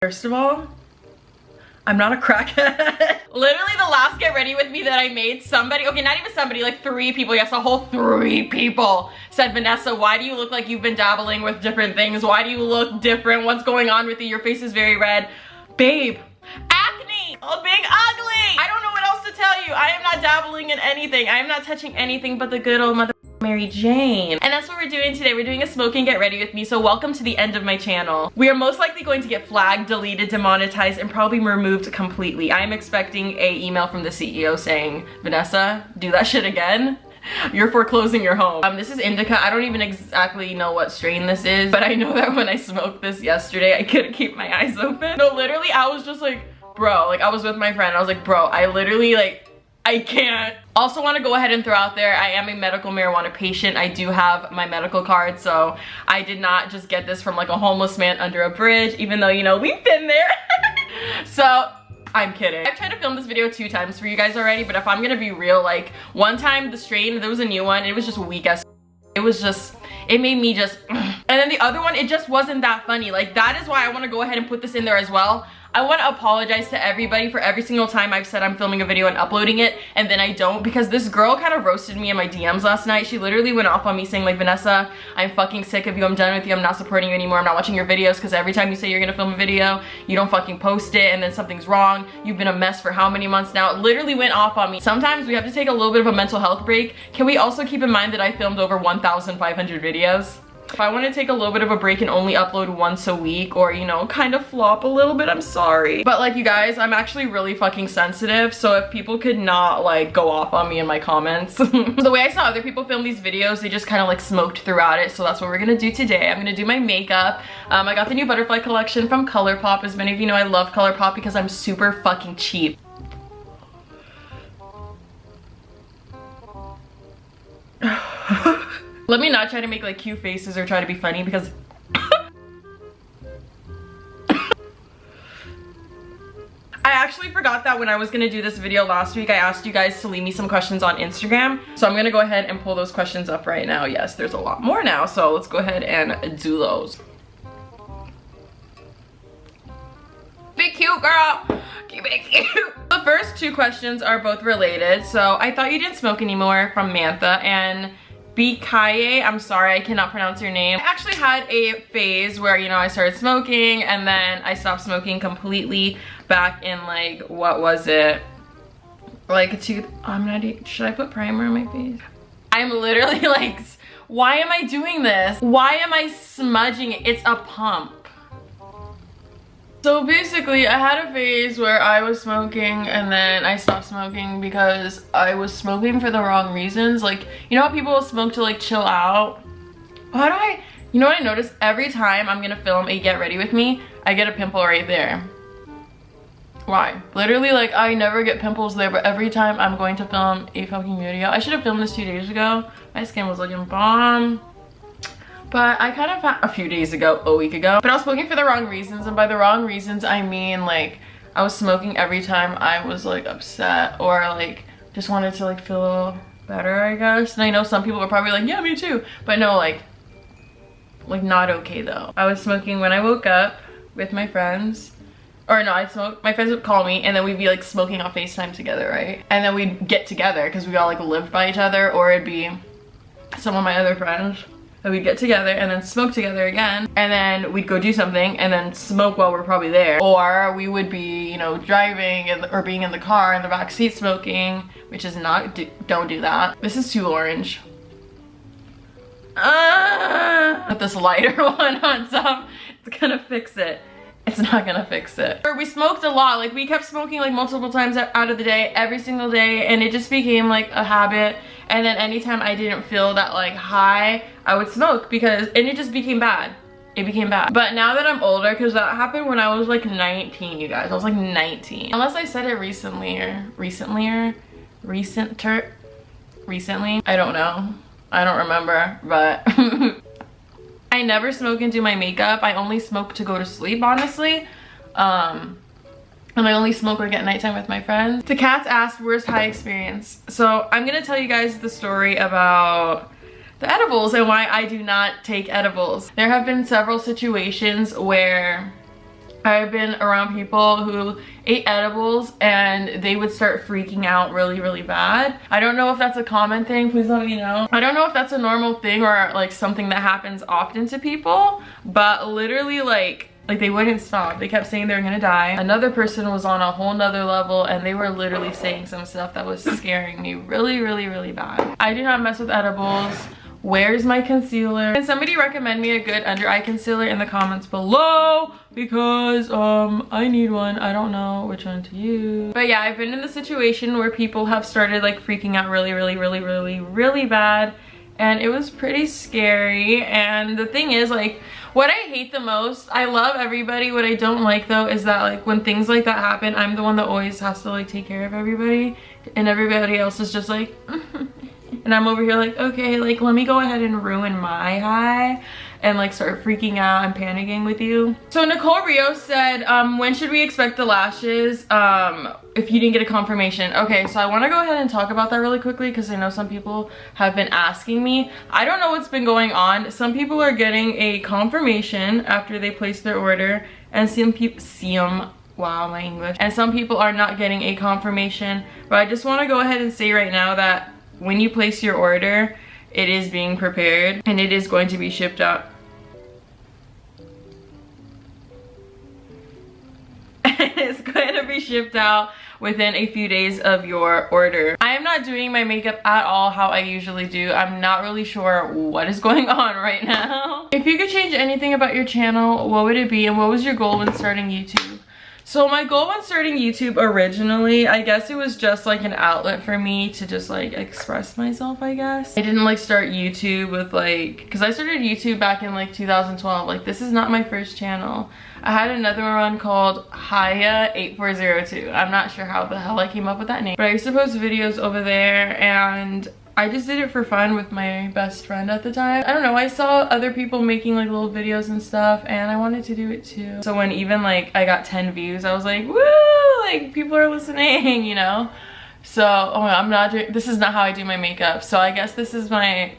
First of all, I'm not a crackhead. Literally the last get ready with me that I made, somebody, okay, not even somebody, like 3 people, yes, a whole 3 people said, Vanessa, why do you look like you've been dabbling with different things? Why do you look different? What's going on with you? Your face is very red. Babe, acne, being ugly. I don't know what else to tell you. I am not dabbling in anything. I am not touching anything but the good old mother Mary Jane. And that's what we're doing today. We're doing a smoke and get ready with me, so welcome to the end of my channel. We are most likely going to get flagged, deleted, demonetized, and probably removed completely. I am expecting a email from the CEO saying, Vanessa, do that shit again. You're foreclosing your home. This is indica. I don't even exactly know what strain this is, but I know that when I smoked this yesterday, I couldn't keep my eyes open. No, literally, I was just like, bro, like I was with my friend. I was like, bro, I literally I can't. Also want to go ahead and throw out there, I am a medical marijuana patient. I do have my medical card, so I did not just get this from like a homeless man under a bridge, even though, you know, we've been there. So, I'm kidding. I've tried to film this video 2 times for you guys already, but if I'm gonna be real, like, one time the strain, there was a new one, it was just weak as it was just, it made me just, and then the other one, it just wasn't that funny. Like, that is why I want to go ahead and put this in there as well. I want to apologize to everybody for every single time I've said I'm filming a video and uploading it and then I don't, because this girl kind of roasted me in my DMs last night. She literally went off on me saying like, Vanessa, I'm fucking sick of you. I'm done with you. I'm not supporting you anymore. I'm not watching your videos because every time you say you're gonna film a video, you don't fucking post it and then something's wrong. You've been a mess for how many months now? It literally went off on me. Sometimes we have to take a little bit of a mental health break. Can we also keep in mind that I filmed over 1,500 videos? If I want to take a little bit of a break and only upload once a week or, you know, kind of flop a little bit, I'm sorry. But like, you guys, I'm actually really fucking sensitive, so if people could not like go off on me in my comments. The way I saw other people film these videos, they just kind of like smoked throughout it, so that's what we're gonna do today. I'm gonna do my makeup. I got the new butterfly collection from ColourPop. As many of you know, I love ColourPop because I'm super fucking cheap. Let me not try to make like cute faces or try to be funny because I actually forgot that when I was gonna do this video last week, I asked you guys to leave me some questions on Instagram. So I'm gonna go ahead and pull those questions up right now. Yes, there's a lot more now, so let's go ahead and do those. Be cute, girl. Keep it cute. The first 2 questions are both related. So I thought you didn't smoke anymore from Mantha, and BKE, I'm sorry, I cannot pronounce your name. I actually had a phase where, you know, I started smoking and then I stopped smoking completely back in like, what was it? Like I'm not, should I put primer on my face? I'm literally like, why am I doing this? Why am I smudging it? It's a pump. So basically, I had a phase where I was smoking and then I stopped smoking because I was smoking for the wrong reasons. Like, you know how people smoke to like chill out? You know what I noticed? Every time I'm gonna film a get ready with me, I get a pimple right there. Why? Literally, like, I never get pimples there, but every time I'm going to film a fucking video. I should have filmed this 2 days ago. My skin was looking bomb. But I kind of found a few days ago, a week ago. But I was smoking for the wrong reasons, and by the wrong reasons, I mean like I was smoking every time I was like upset or like just wanted to like feel a little better, I guess. And I know some people were probably like, yeah, me too. But no, like not okay though. I was smoking when I woke up with my friends. Or no, I'd smoke, my friends would call me and then we'd be like smoking on FaceTime together, right? And then we'd get together because we all like lived by each other, or it'd be some of my other friends. And we'd get together and then smoke together again, and then we'd go do something and then smoke while we're probably there. Or we would be, you know, driving or being in the car in the back seat smoking, which is not, don't do that. This is too orange. With this lighter one on top, it's gonna fix it. It's not gonna fix it. We smoked a lot, like we kept smoking like multiple times out of the day, every single day, and it just became like a habit. And then anytime I didn't feel that like high, I would smoke and it just became bad. It became bad. But now that I'm older, because that happened when I was like 19, you guys. I was like 19. Unless I said it recently. I don't know. I don't remember, but I never smoke and do my makeup. I only smoke to go to sleep, honestly. And I only smoke like at nighttime with my friends. The cats asked, where's high experience? So I'm gonna tell you guys the story about the edibles and why I do not take edibles. There have been several situations where I've been around people who ate edibles and they would start freaking out really, really bad. I don't know if that's a common thing, please let me know. I don't know if that's a normal thing or like something that happens often to people, but literally like they wouldn't stop. They kept saying they were gonna die. Another person was on a whole nother level and they were literally saying some stuff that was scaring me really, really, really bad. I do not mess with edibles. Where's my concealer? Can somebody recommend me a good under eye concealer in the comments below? Because I need one. I don't know which one to use. But yeah, I've been in the situation where people have started like freaking out really, really, really, really, really bad. And it was pretty scary. And the thing is, like, what I hate the most, I love everybody. What I don't like though is that like when things like that happen, I'm the one that always has to like take care of everybody. And everybody else is just like and I'm over here like, okay, like let me go ahead and ruin my high and like start freaking out and panicking with you. So Nicole Rios said, when should we expect the lashes if you didn't get a confirmation? Okay, so I want to go ahead and talk about that really quickly because I know some people have been asking me. I don't know what's been going on. Some people are getting a confirmation after they place their order, and some people wow, my English. And some people are not getting a confirmation. But I just want to go ahead and say right now that when you place your order, it is being prepared and it is going to be shipped out. It's going to be shipped out within a few days of your order. I am not doing my makeup at all how I usually do. I'm not really sure what is going on right now. If you could change anything about your channel, what would it be, and what was your goal when starting YouTube? So my goal when starting YouTube originally, I guess it was just like an outlet for me to just like express myself, I guess. I didn't like start YouTube with like, because I started YouTube back in like 2012. Like this is not my first channel. I had another one called Haya8402. I'm not sure how the hell I came up with that name. But I used to post videos over there and I just did it for fun with my best friend at the time. I don't know, I saw other people making like little videos and stuff and I wanted to do it too. So when even like I got 10 views, I was like, woo, like people are listening, you know? So, oh my God, I'm not doing, this is not how I do my makeup. So I guess this is my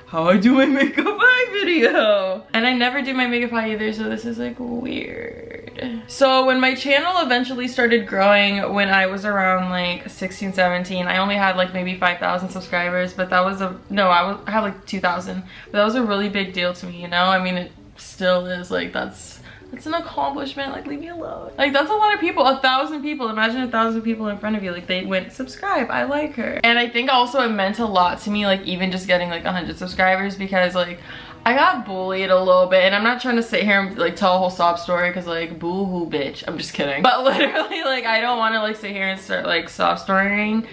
how I do my makeup eye video. And I never do my makeup eye either, so this is like weird. So when my channel eventually started growing, when I was around like 16, 17, I only had like maybe 5,000 subscribers, but that was a, no, I had like 2,000, but that was a really big deal to me, you know? I mean, it still is, like that's an accomplishment, like leave me alone. Like that's a lot of people, 1,000 people. Imagine 1,000 people in front of you, like they went subscribe, I like her. And I think also it meant a lot to me, like even just getting like 100 subscribers, because like I got bullied a little bit, and I'm not trying to sit here and like tell a whole sob story because like boo-hoo bitch, I'm just kidding. But literally like I don't want to like sit here and start like sob storying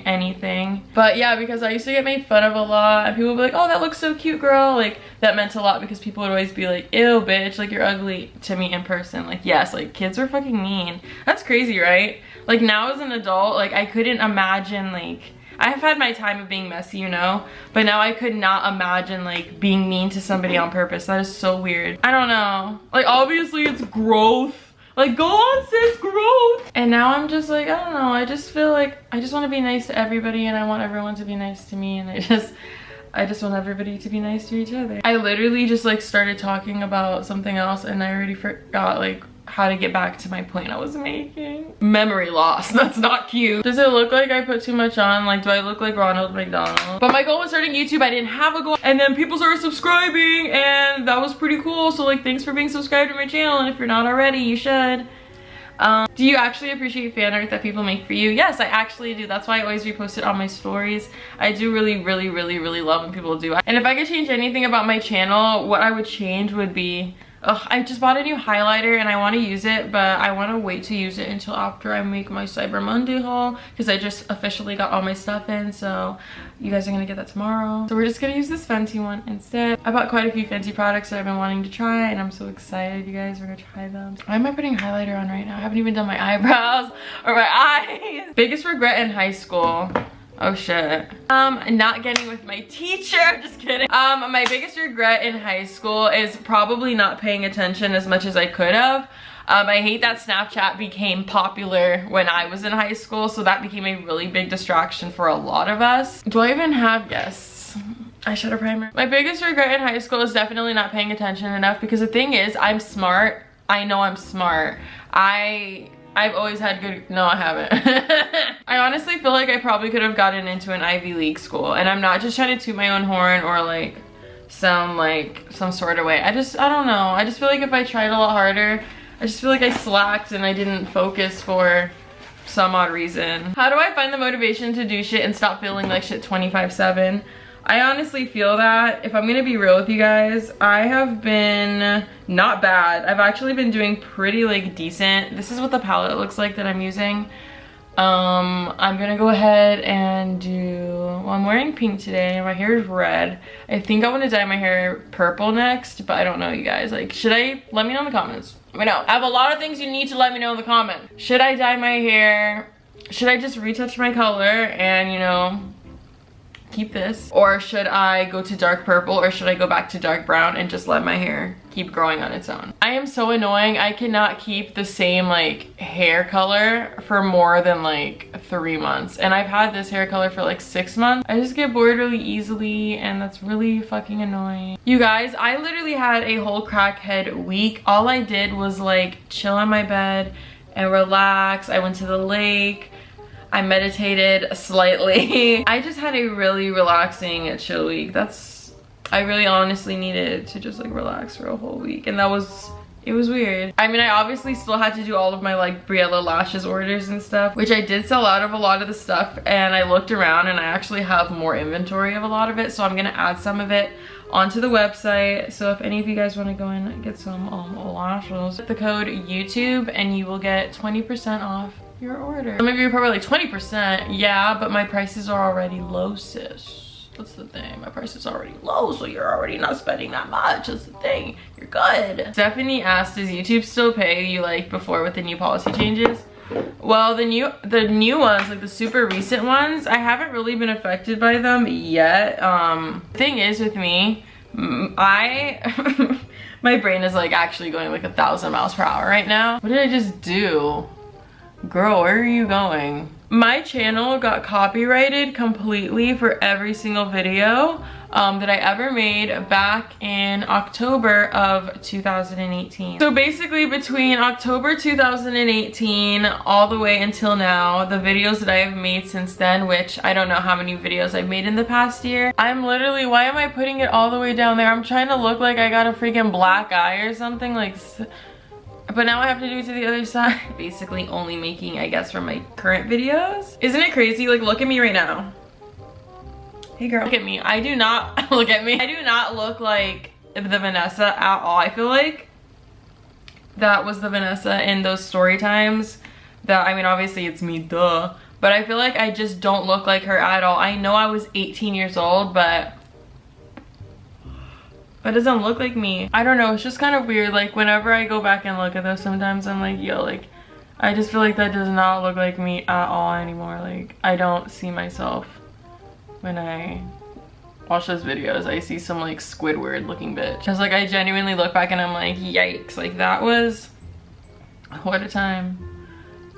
anything. But yeah, because I used to get made fun of a lot and people would be like, oh that looks so cute girl. Like that meant a lot because people would always be like, ew bitch, like you're ugly, to me in person. Like yes, like kids were fucking mean. That's crazy, right? Like now as an adult, like I couldn't imagine, like I've had my time of being messy, you know, but now I could not imagine like being mean to somebody on purpose. That is so weird. I don't know, like obviously it's growth, like go on sis, growth. And now I'm just like, I don't know, I just feel like I just want to be nice to everybody and I want everyone to be nice to me, and I just want everybody to be nice to each other. I literally just like started talking about something else and I already forgot like how to get back to my point I was making. Memory loss, that's not cute. Does it look like I put too much on? Like do I look like Ronald McDonald? But my goal was starting YouTube, I didn't have a goal, and then people started subscribing and that was pretty cool. So like thanks for being subscribed to my channel, and if you're not already, you should. Do you actually appreciate fan art that people make for you? Yes, I actually do. That's why I always repost it on my stories. I do really love when people do. And if I could change anything about my channel, what I would change would be, I just bought a new highlighter and I want to use it, but I want to wait to use it until after I make my Cyber Monday haul, because I just officially got all my stuff in, so you guys are gonna get that tomorrow. So we're just gonna use this Fenty one instead. I bought quite a few Fenty products that I've been wanting to try and I'm so excited, you guys. We're gonna try them. Why am I putting highlighter on right now? I haven't even done my eyebrows or my eyes. Biggest regret in high school. Oh shit. Not getting with my teacher, just kidding. My biggest regret in high school is probably not paying attention as much as I could have. I hate that Snapchat became popular when I was in high school, so that became a really big distraction for a lot of us. Do I even have, yes, eyeshadow primer. My biggest regret in high school is definitely not paying attention enough, because the thing is, I'm smart. I know I'm smart. I've always had good, no I haven't. I honestly feel like I probably could have gotten into an Ivy League school, and I'm not just trying to toot my own horn or like sound like some sort of way. I don't know. I just feel like if I tried a lot harder, I just feel like I slacked and I didn't focus for some odd reason. How do I find the motivation to do shit and stop feeling like shit 24/7? I honestly feel that, if I'm gonna be real with you guys, I have been not bad. I've actually been doing pretty like decent. This is what the palette looks like that I'm using. I'm gonna go ahead and do, well, I'm wearing pink today and my hair is red. I think I want to dye my hair purple next, but I don't know, you guys. Like, should I? Let me know in the comments. Let me know. I have a lot of things you need to let me know in the comments. Should I dye my hair? Should I just retouch my color and, you know, keep this? Or should I go to dark purple, or should I go back to dark brown and just let my hair keep growing on its own? I am so annoying. I cannot keep the same like hair color for more than like 3 months, and I've had this hair color for like 6 months. I just get bored really easily, and that's really fucking annoying. You guys, I literally had a whole crackhead week. All I did was like chill on my bed and relax. I went to the lake. I meditated slightly. I just had a really relaxing chill week. I really honestly needed to just like relax for a whole week, and it was weird. I mean, I obviously still had to do all of my like Briella Lashes orders and stuff, which I did sell out of a lot of the stuff, and I looked around and I actually have more inventory of a lot of it, so I'm gonna add some of it onto the website. So if any of you guys want to go in and get some lashes, the code YouTube and you will get 20% off your order. Some of you are probably like, 20%? Yeah, but my prices are already low, sis. That's the thing. My price is already low, so you're already not spending that much. That's the thing. You're good. Stephanie asked, does YouTube still pay you like before with the new policy changes? Well, the new ones, like the super recent ones, I haven't really been affected by them yet. The thing is with me, my brain is like actually going like 1,000 miles per hour right now. What did I just do? Girl, where are you going? My channel got copyrighted completely for every single video that I ever made back in October of 2018. So basically between October 2018 all the way until now, the videos that I have made since then, which I don't know how many videos I've made in the past year, I'm literally, why am I putting it all the way down there? I'm trying to look like I got a freaking black eye or something, like, but now I have to do it to the other side. Basically only making, I guess, from my current videos. Isn't it crazy? Like, look at me right now. Hey girl, look at me. I do not, look at me. I do not look like the Vanessa at all. I feel like that was the Vanessa in those story times. That, I mean, obviously it's me, duh. But I feel like I just don't look like her at all. I know I was 18 years old, but it doesn't look like me. I don't know, it's just kind of weird. Like, whenever I go back and look at those, sometimes I'm like, yo, like, I just feel like that does not look like me at all anymore. Like, I don't see myself when I watch those videos. I see some like Squidward looking bitch. Cause like I genuinely look back and I'm like, yikes, like that was, what a time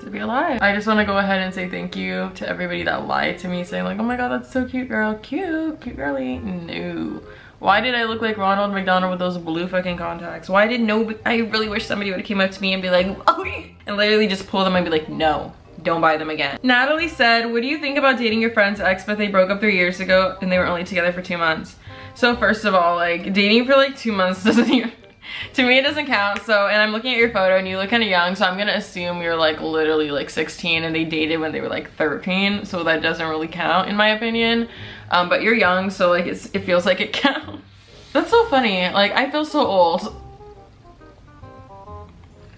to be alive. I just want to go ahead and say thank you to everybody that lied to me, saying like, oh my god, that's so cute, girl. Cute girly. No. Why did I look like Ronald McDonald with those blue fucking contacts? Why did I really wish somebody would have came up to me and be like, oh, and literally just pull them and be like, no, don't buy them again. Natalie said, what do you think about dating your friend's ex, but they broke up 3 years ago and they were only together for 2 months? So first of all, like, dating for like 2 months doesn't even, to me it doesn't count. So, and I'm looking at your photo and you look kind of young, so I'm gonna assume you're like literally like 16 and they dated when they were like 13, so that doesn't really count in my opinion. But you're young, so like it feels like it counts. That's so funny. Like, I feel so old.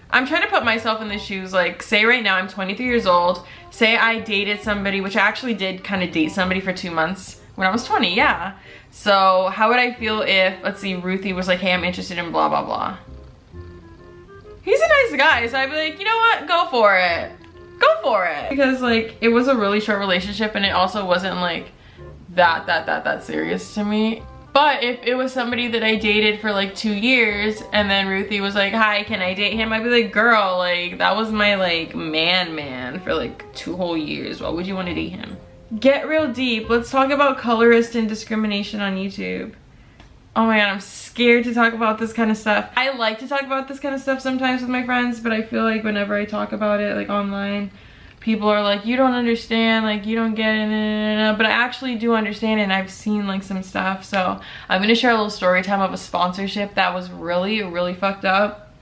I'm trying to put myself in the shoes. Like, say right now I'm 23 years old. Say I dated somebody, which I actually did kind of date somebody for 2 months when I was 20, yeah. So how would I feel if, let's see, Ruthie was like, hey, I'm interested in blah, blah, blah. He's a nice guy, so I'd be like, you know what? Go for it. Go for it. Because like, it was a really short relationship and it also wasn't like that serious to me. But if it was somebody that I dated for like 2 years and then Ruthie was like, hi, can I date him? I'd be like, girl, like that was my like man for like 2 whole years. Why would you want to date him? Get real deep. Let's talk about colorist and discrimination on YouTube. oh my god, I'm scared to talk about this kind of stuff. I like to talk about this kind of stuff sometimes with my friends, but I feel like whenever I talk about it like online, people are like, you don't understand, like you don't get it, but I actually do understand it, and I've seen like some stuff. So I'm gonna share a little story time of a sponsorship that was really fucked up,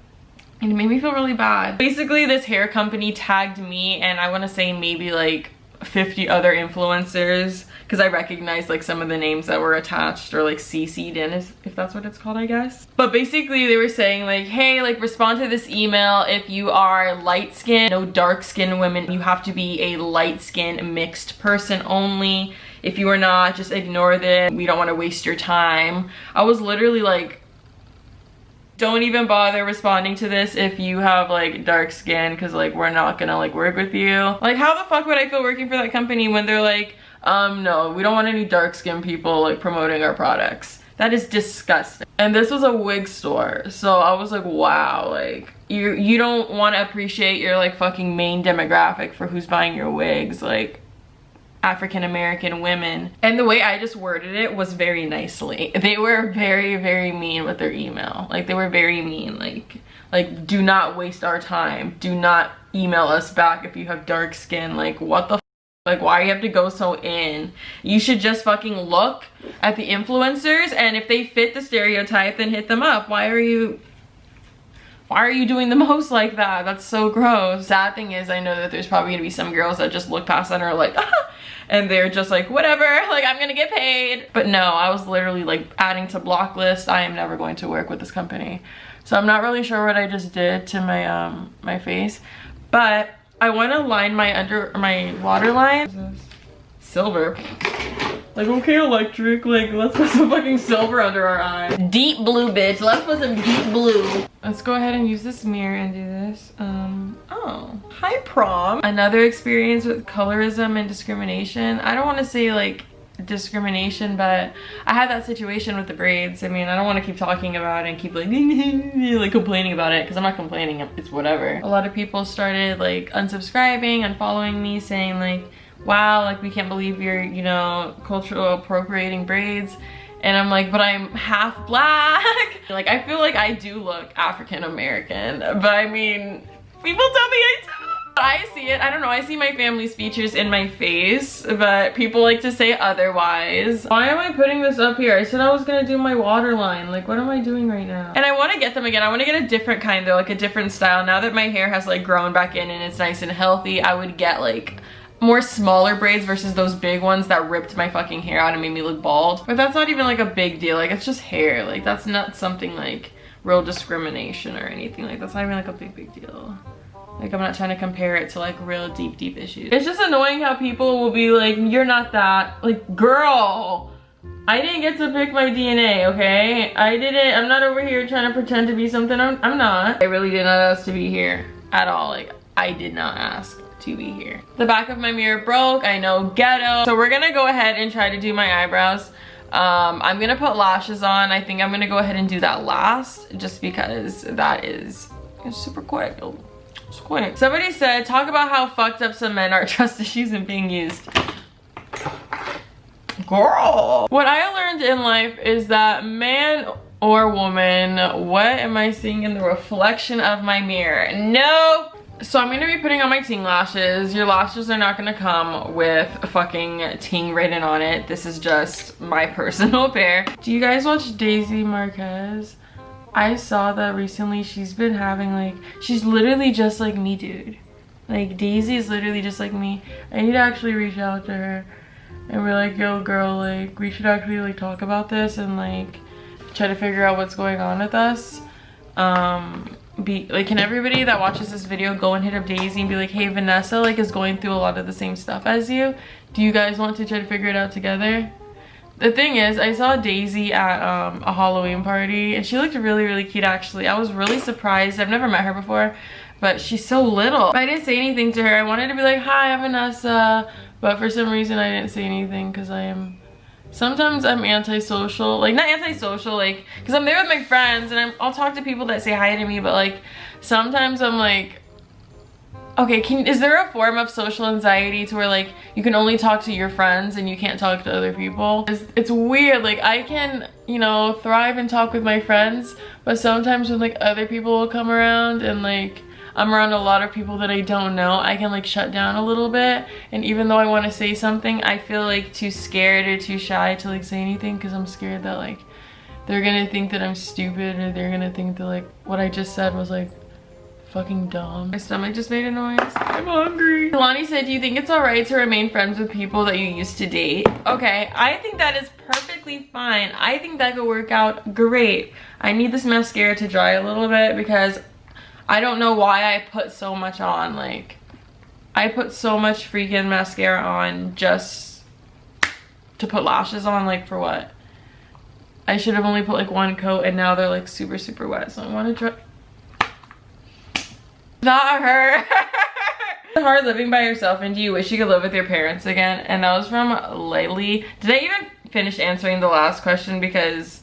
and it made me feel really bad. Basically, this hair company tagged me and I want to say maybe like 50 other influencers, because I recognized like some of the names that were attached or like CC'd in, if that's what it's called, I guess. But basically they were saying like, hey, like respond to this email if you are light skinned, no dark skinned women. You have to be a light skinned mixed person only. If you are not, just ignore this. We don't want to waste your time. I was literally like, don't even bother responding to this if you have like dark skin, because like we're not gonna like work with you. Like how the fuck would I feel working for that company when they're like, no, we don't want any dark skinned people like promoting our products. That is disgusting. And this was a wig store, so I was like, wow, like you don't want to appreciate your like fucking main demographic for who's buying your wigs, like African American women. And the way I just worded it was very nicely. They were very mean with their email. Like they were very mean, like do not waste our time, do not email us back if you have dark skin. Like what the f, like why do you have to go so in? You should just fucking look at the influencers, and if they fit the stereotype, then hit them up. Why are you doing the most like that? That's so gross. Sad thing is, I know that there's probably gonna be some girls that just look past that and are like, ah, and they're just like, whatever, like I'm gonna get paid. But no, I was literally like adding to block list. I am never going to work with this company. So I'm not really sure what I just did to my my face, but I want to line my waterline. Silver. Like, okay, electric, like let's put some fucking silver under our eye. Deep blue, bitch. Let's put some deep blue. Let's go ahead and use this mirror and do this. Oh, hi prom. Another experience with colorism and discrimination. I don't want to say like discrimination, but I had that situation with the braids. I mean, I don't want to keep talking about it and keep like like complaining about it, because I'm not complaining, it's whatever. A lot of people started like unsubscribing, unfollowing me, saying like, wow, like we can't believe you're, you know, cultural appropriating braids. And I'm like, but I'm half black. Like I feel like I do look African American, but I mean, people tell me I don't. I see it, I don't know, I see my family's features in my face, but people like to say otherwise. Why am I putting this up here? I said I was gonna do my waterline. Like what am I doing right now? And I want to get them again. I want to get a different kind though, like a different style. Now that my hair has like grown back in and it's nice and healthy, I would get like more smaller braids versus those big ones that ripped my fucking hair out and made me look bald. But that's not even like a big deal. Like it's just hair. Like that's not something like real discrimination or anything. Like that's not even like a big deal. Like I'm not trying to compare it to like real deep issues. It's just annoying how people will be like, you're not that. Like girl, I didn't get to pick my DNA, okay? I didn't, I'm not over here trying to pretend to be something I'm not. I really did not ask to be here at all. Like I did not ask to be here. The back of my mirror broke, I know, ghetto. So we're gonna go ahead and try to do my eyebrows. I'm gonna put lashes on. I think I'm gonna go ahead and do that last, just because that is super quick. It's quick. Somebody said, talk about how fucked up some men are. Trust issues and being used. Girl. What I learned in life is that man or woman, what am I seeing in the reflection of my mirror? No. So I'm gonna be putting on my ting lashes. Your lashes are not gonna come with fucking ting written on it. This is just my personal pair. Do you guys watch Daisy Marquez? I saw that recently. She's been having like, she's literally just like me, dude. Like Daisy is literally just like me. I need to actually reach out to her and we're like, yo girl, like we should actually like talk about this and like try to figure out what's going on with us. Can everybody that watches this video go and hit up Daisy and be like, hey, Vanessa like is going through a lot of the same stuff as you. Do you guys want to try to figure it out together? The thing is, I saw Daisy at a Halloween party and she looked really cute actually. I was really surprised. I've never met her before, but she's so little. I didn't say anything to her. I wanted to be like, hi, I'm Vanessa, but for some reason I didn't say anything because sometimes I'm antisocial. Like not antisocial, like because I'm there with my friends and I'll talk to people that say hi to me, but like sometimes I'm like Okay, is there a form of social anxiety to where like you can only talk to your friends and you can't talk to other people? It's weird. Like I can, you know, thrive and talk with my friends, but sometimes when like other people will come around and like I'm around a lot of people that I don't know, I can like shut down a little bit. And even though I want to say something, I feel like too scared or too shy to like say anything because I'm scared that like they're gonna think that I'm stupid, or they're gonna think that like what I just said was like fucking dumb. My stomach just made a noise. I'm hungry. Lonnie said, do you think it's alright to remain friends with people that you used to date? Okay, I think that is perfectly fine. I think that could work out great. I need this mascara to dry a little bit because I don't know why I put so much on. Like, I put so much freaking mascara on just to put lashes on. Like, for what? I should have only put like one coat and now they're like super, super wet. So I want to try. Not her. Hard living by yourself, and do you wish you could live with your parents again? And that was from Lately. Did I even finish answering the last question? Because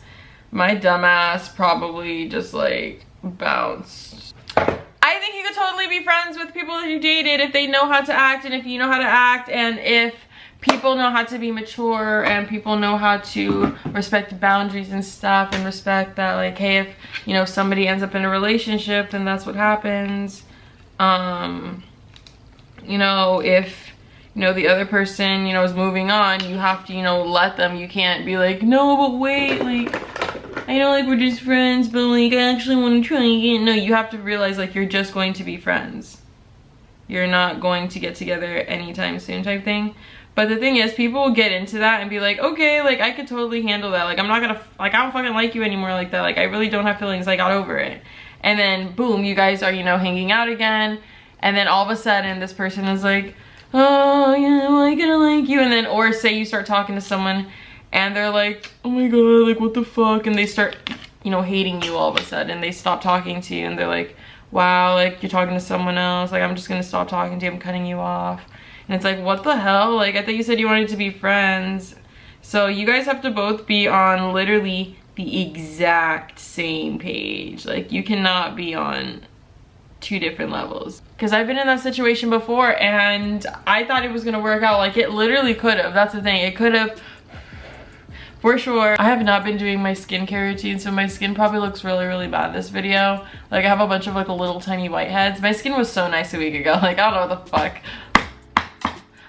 my dumbass probably just like bounced. I think you could totally be friends with people that you dated if they know how to act, and if you know how to act, and if people know how to be mature, and people know how to respect boundaries and stuff, and respect that like, hey, if you know somebody ends up in a relationship, then that's what happens. You know, if you know the other person, you know, is moving on, you have to, you know, let them. You can't be like, no, but wait, like I know like we're just friends, but like I actually want to try again. No, you have to realize like you're just going to be friends. You're not going to get together anytime soon type thing. But the thing is, people will get into that and be like, okay, like I could totally handle that. Like I'm not gonna, like I don't fucking like you anymore like that. Like I really don't have feelings. I got over it. And then boom, you guys are, you know, hanging out again. And then all of a sudden this person is like, oh yeah, well, I gotta like you. And then, or say you start talking to someone and they're like, oh my god, like what the fuck? And they start, you know, hating you all of a sudden. They stop talking to you and they're like, wow, like you're talking to someone else. Like I'm just gonna stop talking to you. I'm cutting you off. And it's like, what the hell? Like I thought you said you wanted to be friends. So you guys have to both be on literally the exact same page. Like you cannot be on two different levels. Because I've been in that situation before and I thought it was gonna work out. Like it literally could have. That's the thing. It could have for sure. I have not been doing my skincare routine, so my skin probably looks really, really bad this video. Like I have a bunch of like little tiny whiteheads. My skin was so nice a week ago. Like I don't know what the fuck.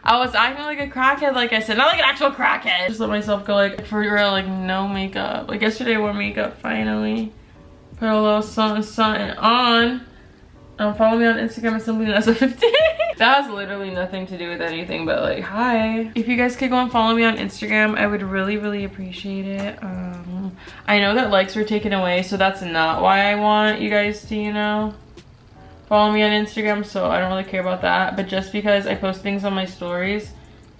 I was acting like a crackhead, like I said. Not like an actual crackhead. Just let myself go like, for real, like no makeup. Like yesterday I wore makeup finally. Put a little something on. Follow me on Instagram at SM0KE. That has literally nothing to do with anything, but like, hi. If you guys could go and follow me on Instagram, I would really, really appreciate it. I know that likes were taken away, so that's not why I want you guys to, you know, follow me on Instagram, so I don't really care about that. But just because I post things on my stories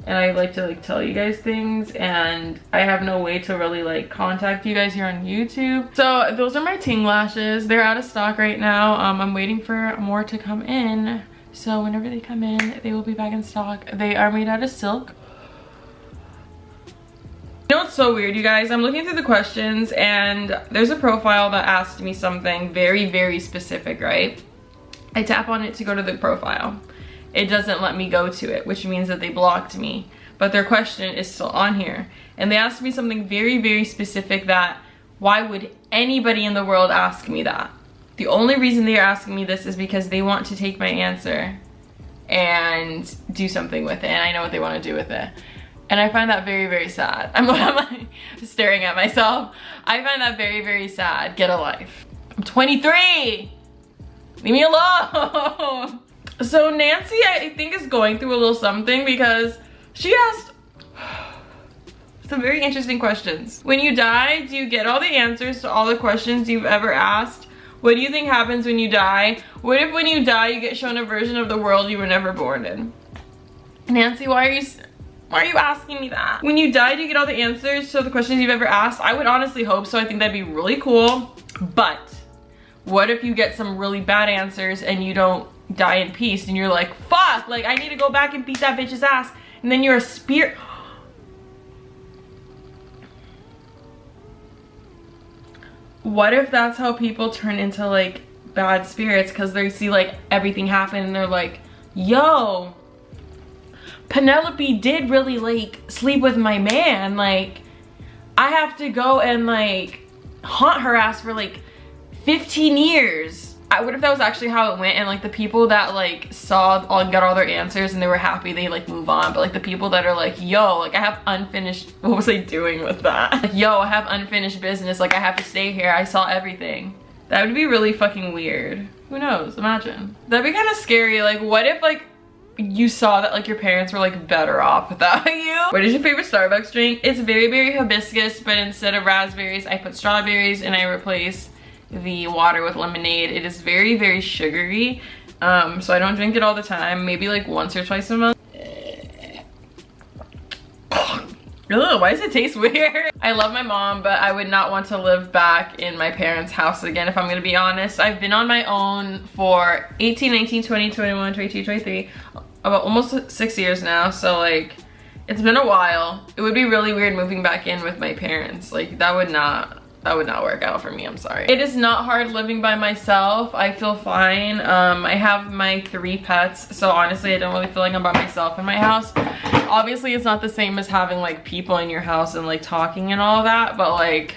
and I like to like tell you guys things, and I have no way to really like contact you guys here on YouTube. So those are my Ting lashes. They're out of stock right now. I'm waiting for more to come in. So whenever they come in, they will be back in stock. They are made out of silk. You know what's so weird, you guys? I'm looking through the questions and there's a profile that asked me something very, very specific, right? I tap on it to go to the profile. It doesn't let me go to it, which means that they blocked me. But their question is still on here. And they asked me something very, very specific that, why would anybody in the world ask me that? The only reason they are asking me this is because they want to take my answer and do something with it. And I know what they want to do with it. And I find that very, very sad. I'm like staring at myself. I find that very, very sad. Get a life. I'm 23. Leave me alone. So Nancy, I think, is going through a little something because she asked some very interesting questions. When you die, do you get all the answers to all the questions you've ever asked? What do you think happens when you die? What if when you die, you get shown a version of the world you were never born in? Nancy, why are you asking me that? When you die, do you get all the answers to the questions you've ever asked? I would honestly hope so. I think that'd be really cool. But what if you get some really bad answers and you don't die in peace and you're like, fuck, like I need to go back and beat that bitch's ass, and then you're a spirit. What if that's how people turn into like bad spirits, because they see like everything happen and they're like, yo, Penelope did really like sleep with my man. Like, I have to go and like haunt her ass for like 15 years. What if that was actually how it went, and like the people that like got all their answers and they were happy, they like move on, but like the people that are like, yo, like I have unfinished, what was I doing with that? Like, yo, I have unfinished business, like I have to stay here, I saw everything. That would be really fucking weird. Who knows? Imagine. That'd be kind of scary. Like, what if like you saw that like your parents were like better off without you? What is your favorite Starbucks drink? It's very, very hibiscus, but instead of raspberries, I put strawberries and I replace the water with lemonade. It is very, very sugary, so I don't drink it all the time, maybe like once or twice a month. Ugh, why does it taste weird? I love my mom, but I would not want to live back in my parents' house again, if I'm gonna be honest. I've been on my own for 18, 19, 20, 21, 22, 23, about almost 6 years now, so like it's been a while. It would be really weird moving back in with my parents. Like, that would not work out for me, I'm sorry. It is not hard living by myself. I feel fine. I have my 3 pets, so honestly I don't really feel like I'm by myself in my house. Obviously it's not the same as having like people in your house and like talking and all that, but like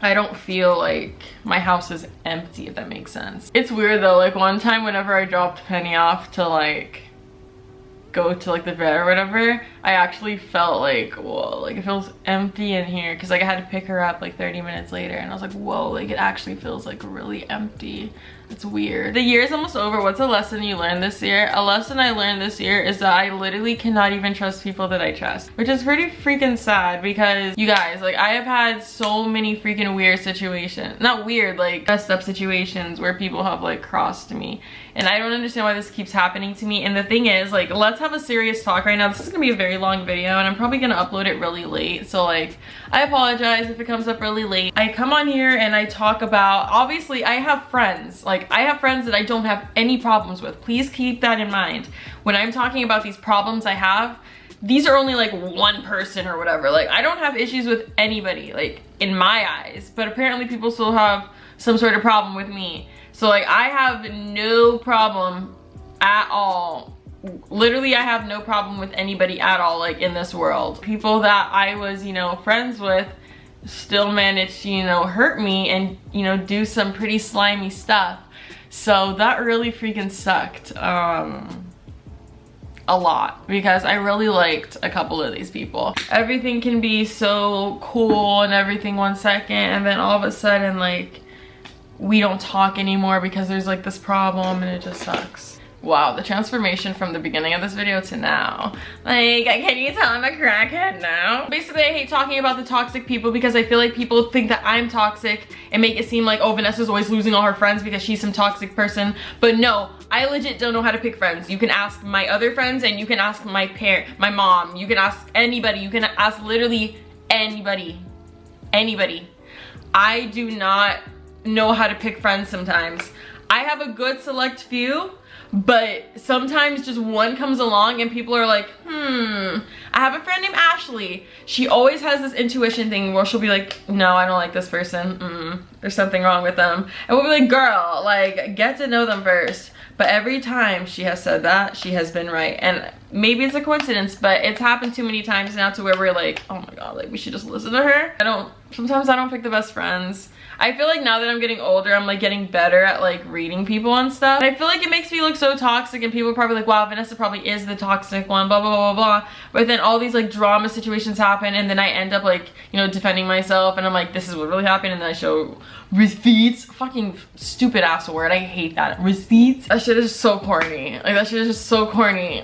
I don't feel like my house is empty, if that makes sense. It's weird though, like one time whenever I dropped Penny off to like go to like the vet or whatever, I actually felt like, whoa, like it feels empty in here, because like I had to pick her up like 30 minutes later and I was like, whoa, like it actually feels like really empty. It's weird. The year is almost over. What's a lesson you learned this year? A lesson I learned this year is that I literally cannot even trust people that I trust, which is pretty freaking sad, because you guys, like I have had so many freaking weird situations, not weird, like messed up situations where people have like crossed me, and I don't understand why this keeps happening to me. And the thing is, like, let's have a serious talk right now. This is gonna be a very long video and I'm probably gonna upload it really late, so like I apologize if it comes up really late. I come on here and I talk about, obviously I have friends, like I have friends that I don't have any problems with. Please keep that in mind. When I'm talking about these problems I have, these are only like one person or whatever. Like I don't have issues with anybody, like in my eyes, but apparently people still have some sort of problem with me. So like I have no problem at all. Literally I have no problem with anybody at all, like in this world. People that I was, you know, friends with still managed to, you know, hurt me and, you know, do some pretty slimy stuff. So that really freaking sucked a lot, because I really liked a couple of these people. Everything can be so cool and everything 1 second, and then all of a sudden like we don't talk anymore because there's like this problem, and it just sucks. Wow, the transformation from the beginning of this video to now. Like, can you tell I'm a crackhead now? Basically, I hate talking about the toxic people because I feel like people think that I'm toxic and make it seem like, oh, Vanessa's always losing all her friends because she's some toxic person. But no, I legit don't know how to pick friends. You can ask my other friends, and you can ask my mom. You can ask anybody. You can ask literally anybody. Anybody. I do not know how to pick friends sometimes. I have a good select few, but sometimes just one comes along and people are like, I have a friend named Ashley. She always has this intuition thing where she'll be like, no, I don't like this person. There's something wrong with them. And we'll be like, girl, like, get to know them first. But every time she has said that, she has been right. And maybe it's a coincidence, but it's happened too many times now to where we're like, oh my god, like we should just listen to her. Sometimes I don't pick the best friends. I feel like now that I'm getting older, I'm like getting better at like reading people and stuff. And I feel like it makes me look so toxic, and people are probably like, wow, Vanessa probably is the toxic one, blah, blah, blah, blah, blah. But then all these like drama situations happen, and then I end up like, you know, defending myself, and I'm like, this is what really happened, and then I show receipts. Fucking stupid ass word, I hate that. Receipts? That shit is so corny. Like, that shit is just so corny.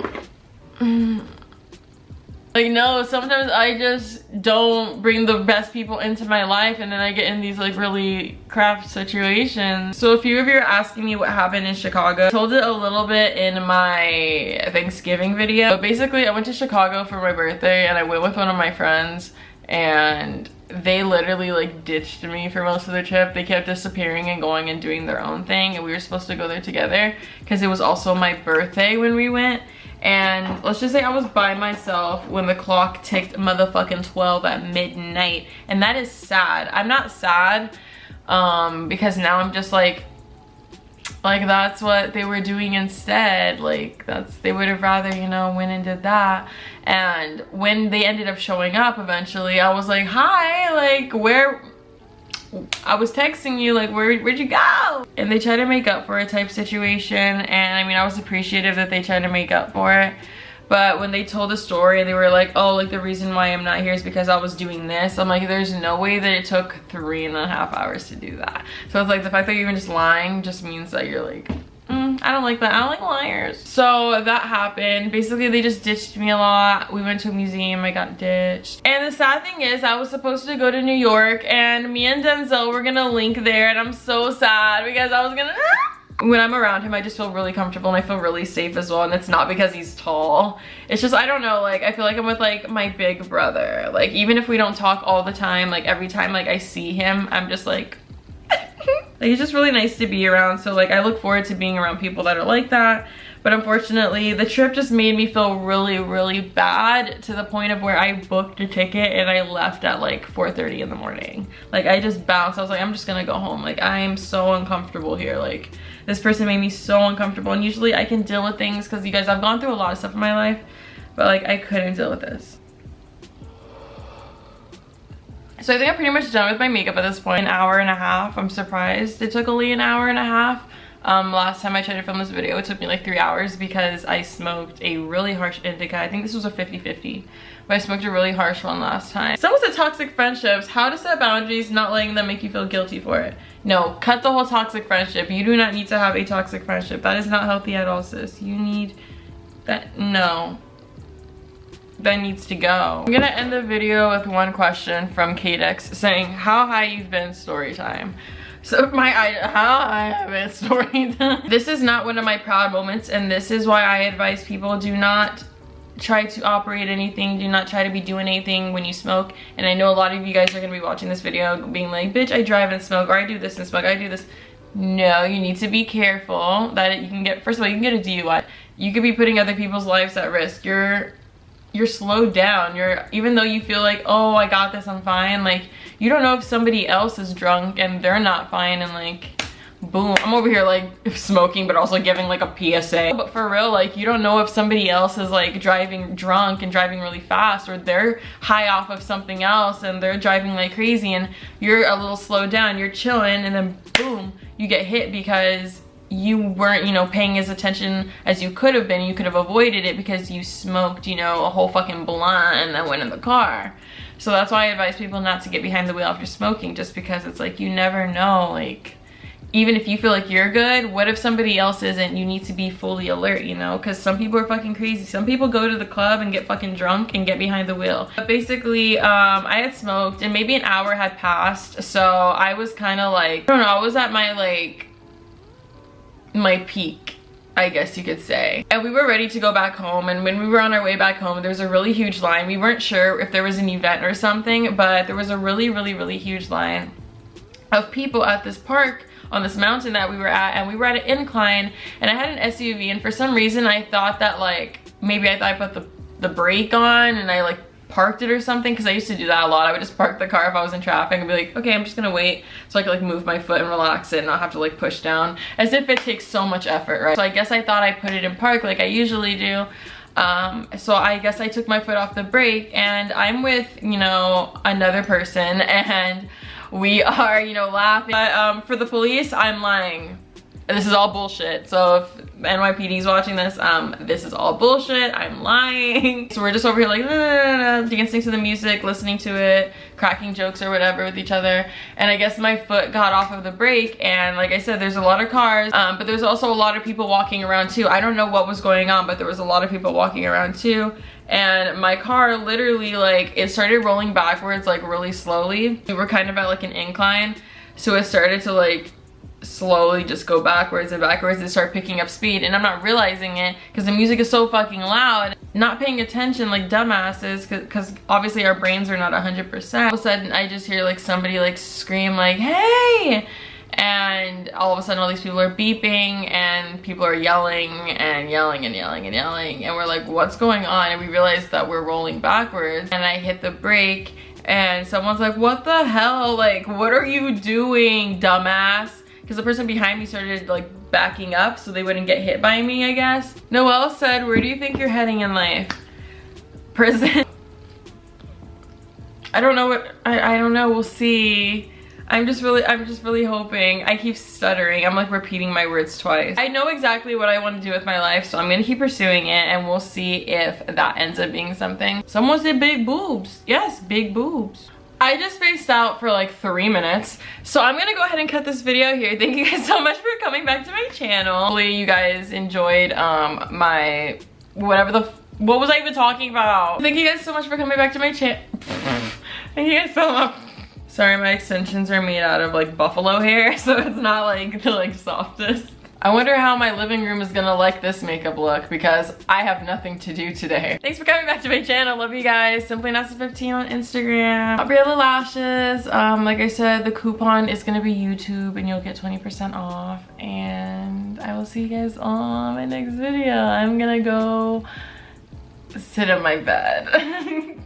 Like, no, sometimes I just don't bring the best people into my life, and then I get in these like really crap situations. So a few of you are asking me what happened in Chicago. I told it a little bit in my Thanksgiving video. But basically I went to Chicago for my birthday, and I went with one of my friends, and they literally like ditched me for most of the trip. They kept disappearing and going and doing their own thing, and we were supposed to go there together because it was also my birthday when we went. And let's just say I was by myself when the clock ticked motherfucking 12 at midnight, and that is sad. I'm not sad because now I'm just like, like that's what they were doing instead. Like they would have rather, you know, went and did that. And when they ended up showing up eventually, I was like, hi, like where, I was texting you, like where'd you go? And they tried to make up for it type situation. And I mean, I was appreciative that they tried to make up for it. But when they told the story, they were like, oh, like the reason why I'm not here is because I was doing this. I'm like, there's no way that it took 3.5 hours to do that. So it's like the fact that you're even just lying just means that you're like, I don't like that. I don't like liars. So that happened. Basically, they just ditched me a lot. We went to a museum. I got ditched. And the sad thing is, I was supposed to go to New York, and me and Denzel were gonna link there, and I'm so sad because I was gonna... When I'm around him, I just feel really comfortable and I feel really safe as well. And it's not because he's tall. It's just, I don't know, like I feel like I'm with like my big brother. Like even if we don't talk all the time, like every time like I see him, I'm just like, like he's just really nice to be around. So like I look forward to being around people that are like that. But unfortunately, the trip just made me feel really, really bad to the point of where I booked a ticket and I left at like 4:30 in the morning. Like I just bounced. I was like, I'm just gonna go home. Like I am so uncomfortable here. Like this person made me so uncomfortable. And usually I can deal with things because you guys, I've gone through a lot of stuff in my life, but like I couldn't deal with this. So I think I'm pretty much done with my makeup at this point. 1.5 hours. I'm surprised it took only 1.5 hours. Last time I tried to film this video, it took me like 3 hours because I smoked a really harsh indica. I think this was a 50-50, but I smoked a really harsh one last time. Someone said toxic friendships. How to set boundaries, not letting them make you feel guilty for it. No, cut the whole toxic friendship. You do not need to have a toxic friendship. That is not healthy at all, sis. You need that. No. That needs to go. I'm gonna end the video with one question from Kadex saying, how high you've been story time. So how I have been story time. This is not one of my proud moments, and this is why I advise people, do not try to operate anything, do not try to be doing anything when you smoke. And I know a lot of you guys are gonna be watching this video being like, bitch, I drive and smoke, or I do this and smoke, I do this. No, you need to be careful that you can get, first of all, you can get a DUI. You could be putting other people's lives at risk. You're slowed down. Even though you feel like, oh, I got this, I'm fine, like you don't know if somebody else is drunk and they're not fine, and like boom, I'm over here like smoking but also giving like a PSA. But for real, like you don't know if somebody else is like driving drunk and driving really fast, or they're high off of something else and they're driving like crazy and you're a little slowed down, you're chilling, and then boom, you get hit because you weren't, you know, paying as attention as you could have been. You could have avoided it because you smoked, you know, a whole fucking blunt and then went in the car. So that's why I advise people not to get behind the wheel if you're smoking, just because it's like, you never know, like, even if you feel like you're good, what if somebody else isn't? You need to be fully alert, you know, because some people are fucking crazy. Some people go to the club and get fucking drunk and get behind the wheel. But basically, I had smoked and maybe an hour had passed. So I was kind of like, I don't know, I was at my like, my peak, I guess you could say. And we were ready to go back home, and when we were on our way back home, there was a really huge line. We weren't sure if there was an event or something, but there was a really huge line of people at this park on this mountain that we were at, and we were at an incline, and I had an SUV, and for some reason I thought that like, maybe I thought I put the brake on and I like parked it or something, because I used to do that a lot. I would just park the car if I was in traffic and be like, okay, I'm just gonna wait so I could like move my foot and relax it and not have to like push down, as if it takes so much effort, right? So I guess I thought I put it in park like I usually do. So I guess I took my foot off the brake, and I'm with, you know, another person, and we are, you know, laughing. But for the police, I'm lying. This is all bullshit. So if NYPD is watching this, this is all bullshit. I'm lying. So we're just over here like dancing to the music, listening to it, cracking jokes or whatever with each other. And I guess my foot got off of the brake, and like I said, there's a lot of cars, but there's also a lot of people walking around too. I don't know what was going on, but there was a lot of people walking around too. And my car literally, like, it started rolling backwards like really slowly. We were kind of at like an incline, so it started to like slowly just go backwards and backwards and start picking up speed, and I'm not realizing it because the music is so fucking loud, not paying attention like dumbasses, because obviously our brains are not 100%. All of a sudden I just hear like somebody like scream like, hey, and all of a sudden all these people are beeping and people are yelling and yelling and yelling and yelling, and we're like, what's going on? And we realize that we're rolling backwards, and I hit the brake and someone's like, what the hell, like what are you doing, dumbass? Because the person behind me started like backing up so they wouldn't get hit by me, I guess. Noelle said, where do you think you're heading in life? Prison. I don't know what, I don't know, we'll see. I'm just really hoping. I keep stuttering. I'm like repeating my words twice. I know exactly what I want to do with my life, so I'm gonna keep pursuing it and we'll see if that ends up being something. Someone said big boobs. Yes, big boobs. I just spaced out for like 3 minutes, so I'm gonna go ahead and cut this video here. Thank you guys so much for coming back to my channel. Hopefully you guys enjoyed my what was I even talking about? Thank you guys so much for coming back to my channel. Thank you guys so much. Sorry, my extensions are made out of like buffalo hair, so it's not like the like softest. I wonder how my living room is gonna like this makeup look because I have nothing to do today. Thanks for coming back to my channel. Love you guys. SimplyNessa15 on Instagram. Gabriella Lashes. Like I said, the coupon is gonna be YouTube and you'll get 20% off. And I will see you guys on my next video. I'm gonna go sit in my bed.